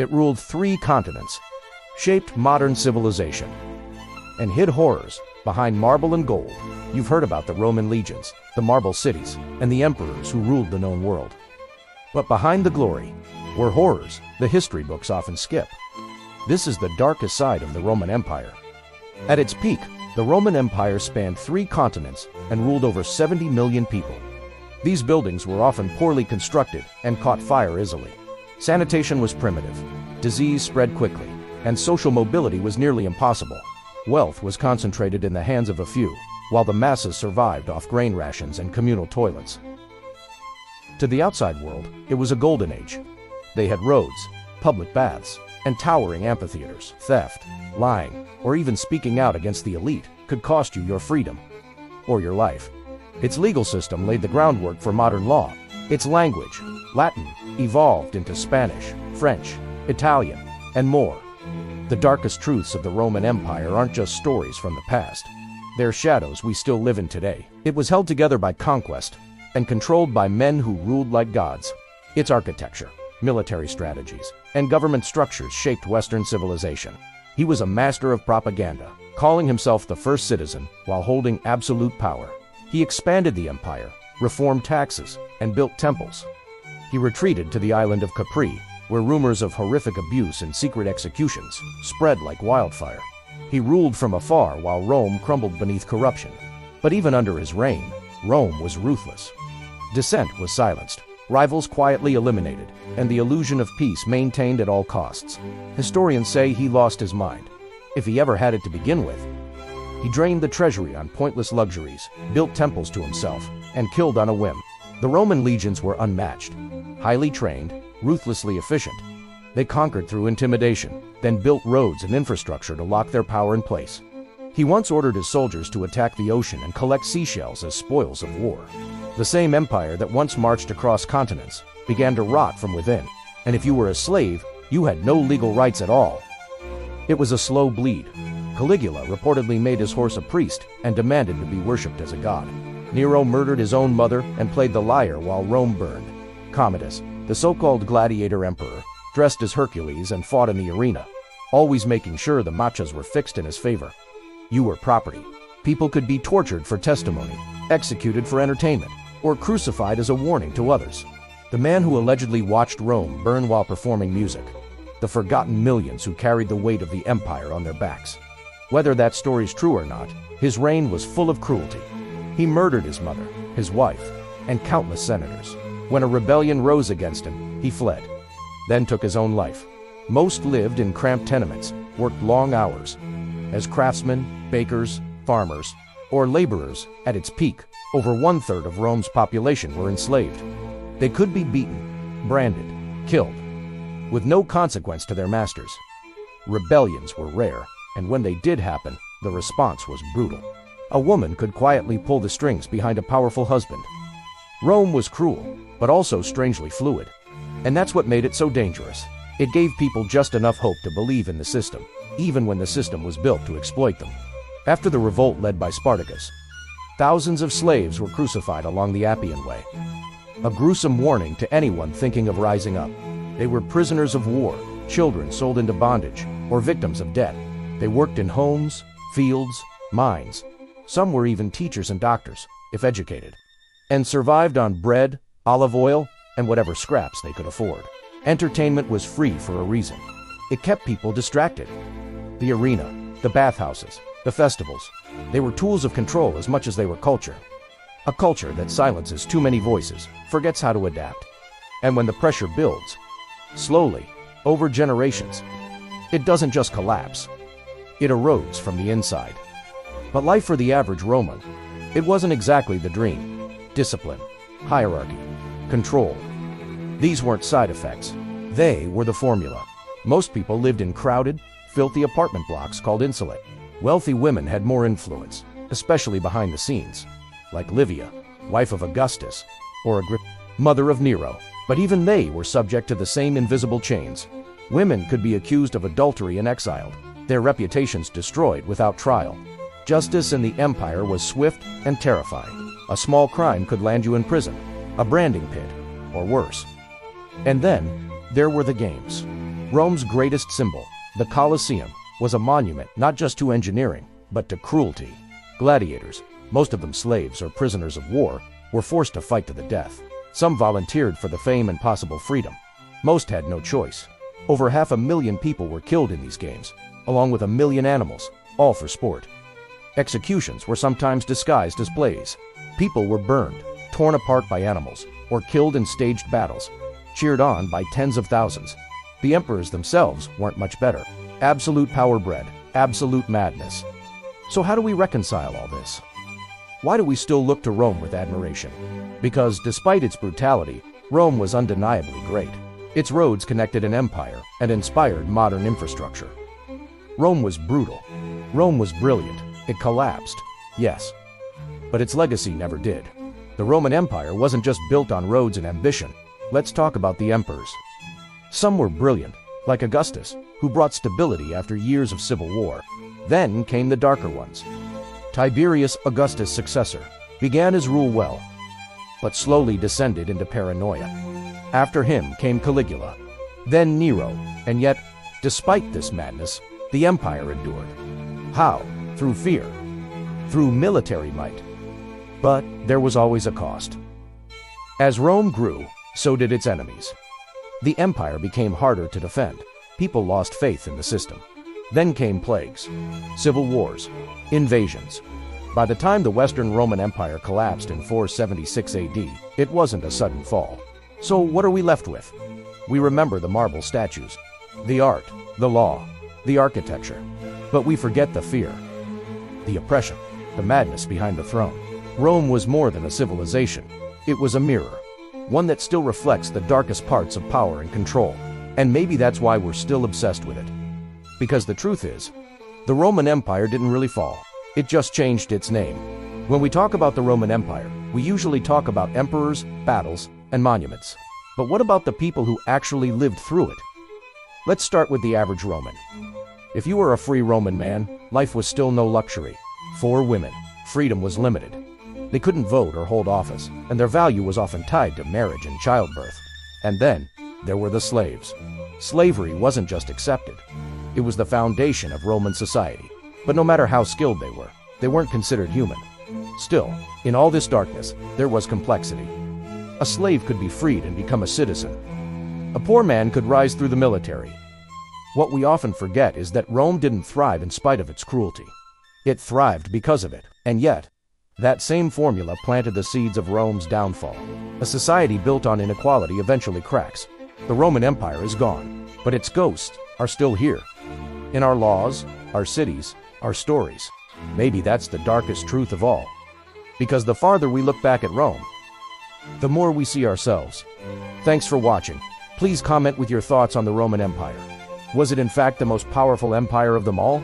It ruled 3 continents, shaped modern civilization, and hid horrors behind marble and gold. You've heard about the Roman legions, the marble cities, and the emperors who ruled the known world. But behind the glory were horrors the history books often skip. This is the darkest side of the Roman Empire. At its peak, the Roman Empire spanned 3 continents and ruled over 70 million people. These buildings were often poorly constructed and caught fire easily. Sanitation was primitive, disease spread quickly, and social mobility was nearly impossible. Wealth was concentrated in the hands of a few, while the masses survived off grain rations and communal toilets. To the outside world, it was a golden age. They had roads, public baths, and towering amphitheaters. Theft, lying, or even speaking out against the elite could cost you your freedom or your life. Its legal system laid the groundwork for modern law. Its language, Latin, evolved into Spanish, French, Italian, and more. The darkest truths of the Roman Empire aren't just stories from the past. They're shadows we still live in today. It was held together by conquest and controlled by men who ruled like gods. Its architecture, military strategies, and government structures shaped Western civilization. He was a master of propaganda, calling himself the first citizen while holding absolute power. He expanded the empire, reformed taxes, and built temples. He retreated to the island of Capri, where rumors of horrific abuse and secret executions spread like wildfire. He ruled from afar while Rome crumbled beneath corruption. But even under his reign, Rome was ruthless. Dissent was silenced, rivals quietly eliminated, and the illusion of peace maintained at all costs. Historians say he lost his mind, if he ever had it to begin with. He drained the treasury on pointless luxuries, built temples to himself, and killed on a whim. The Roman legions were unmatched, highly trained, ruthlessly efficient. They conquered through intimidation, then built roads and infrastructure to lock their power in place. He once ordered his soldiers to attack the ocean and collect seashells as spoils of war. The same empire that once marched across continents began to rot from within, and if you were a slave, you had no legal rights at all. It was a slow bleed. Caligula reportedly made his horse a priest and demanded to be worshipped as a god. Nero murdered his own mother and played the liar while Rome burned. Commodus, the so-called gladiator emperor, dressed as Hercules and fought in the arena, always making sure the matches were fixed in his favor. You were property. People could be tortured for testimony, executed for entertainment, or crucified as a warning to others. The man who allegedly watched Rome burn while performing music. The forgotten millions who carried the weight of the empire on their backs. Whether that story's true or not, his reign was full of cruelty. He murdered his mother, his wife, and countless senators. When a rebellion rose against him, he fled, then took his own life. Most lived in cramped tenements, worked long hours. As craftsmen, bakers, farmers, or laborers at its peak, over 1/3 of Rome's population were enslaved. They could be beaten, branded, killed, with no consequence to their masters. Rebellions were rare, and when they did happen, the response was brutal. A woman could quietly pull the strings behind a powerful husband. Rome was cruel, but also strangely fluid. And that's what made it so dangerous. It gave people just enough hope to believe in the system, even when the system was built to exploit them. After the revolt led by Spartacus, thousands of slaves were crucified along the Appian Way. A gruesome warning to anyone thinking of rising up. They were prisoners of war, children sold into bondage, or victims of debt. They worked in homes, fields, mines. Some were even teachers and doctors, if educated, and survived on bread, olive oil, and whatever scraps they could afford. Entertainment was free for a reason. It kept people distracted. The arena, the bathhouses, the festivals, they were tools of control as much as they were culture. A culture that silences too many voices, forgets how to adapt. And when the pressure builds, slowly, over generations, it doesn't just collapse. It erodes from the inside. But life for the average Roman, it wasn't exactly the dream. Discipline, hierarchy, control. These weren't side effects. They were the formula. Most people lived in crowded, filthy apartment blocks called insulae. Wealthy women had more influence, especially behind the scenes, like Livia, wife of Augustus, or Agrippa, mother of Nero. But even they were subject to the same invisible chains. Women could be accused of adultery and exiled, their reputations destroyed without trial. Justice in the empire was swift and terrifying. A small crime could land you in prison, a branding pit, or worse. And then, there were the games. Rome's greatest symbol, the Colosseum, was a monument not just to engineering, but to cruelty. Gladiators, most of them slaves or prisoners of war, were forced to fight to the death. Some volunteered for the fame and possible freedom. Most had no choice. Over 500,000 people were killed in these games, along with 1 million animals, all for sport. Executions were sometimes disguised as plays. People were burned, torn apart by animals, or killed in staged battles, cheered on by tens of thousands. The emperors themselves weren't much better. Absolute power bred, absolute madness. So how do we reconcile all this? Why do we still look to Rome with admiration? Because despite its brutality, Rome was undeniably great. Its roads connected an empire and inspired modern infrastructure. Rome was brutal. Rome was brilliant. It collapsed, yes. But its legacy never did. The Roman Empire wasn't just built on roads and ambition. Let's talk about the emperors. Some were brilliant, like Augustus, who brought stability after years of civil war. Then came the darker ones. Tiberius, Augustus' successor, began his rule well, but slowly descended into paranoia. After him came Caligula, then Nero, and yet, despite this madness, the empire endured. How? Through fear, through military might. But there was always a cost. As Rome grew, so did its enemies. The empire became harder to defend. People lost faith in the system. Then came plagues, civil wars, invasions. By the time the Western Roman Empire collapsed in 476 AD, it wasn't a sudden fall. So what are we left with? We remember the marble statues, the art, the law, the architecture. But we forget the fear, the oppression, the madness behind the throne. Rome was more than a civilization. It was a mirror, one that still reflects the darkest parts of power and control. And maybe that's why we're still obsessed with it. Because the truth is, the Roman Empire didn't really fall. It just changed its name. When we talk about the Roman Empire, we usually talk about emperors, battles, and monuments. But what about the people who actually lived through it? Let's start with the average Roman. If you were a free Roman man, life was still no luxury. For women, freedom was limited. They couldn't vote or hold office, and their value was often tied to marriage and childbirth. And then, there were the slaves. Slavery wasn't just accepted. It was the foundation of Roman society. But no matter how skilled they weren't considered human. Still, in all this darkness, there was complexity. A slave could be freed and become a citizen. A poor man could rise through the military. What we often forget is that Rome didn't thrive in spite of its cruelty. It thrived because of it. And yet, that same formula planted the seeds of Rome's downfall. A society built on inequality eventually cracks. The Roman Empire is gone, but its ghosts are still here. In our laws, our cities, our stories. Maybe that's the darkest truth of all. Because the farther we look back at Rome, the more we see ourselves. Thanks for watching. Please comment with your thoughts on the Roman Empire. Was it in fact the most powerful empire of them all?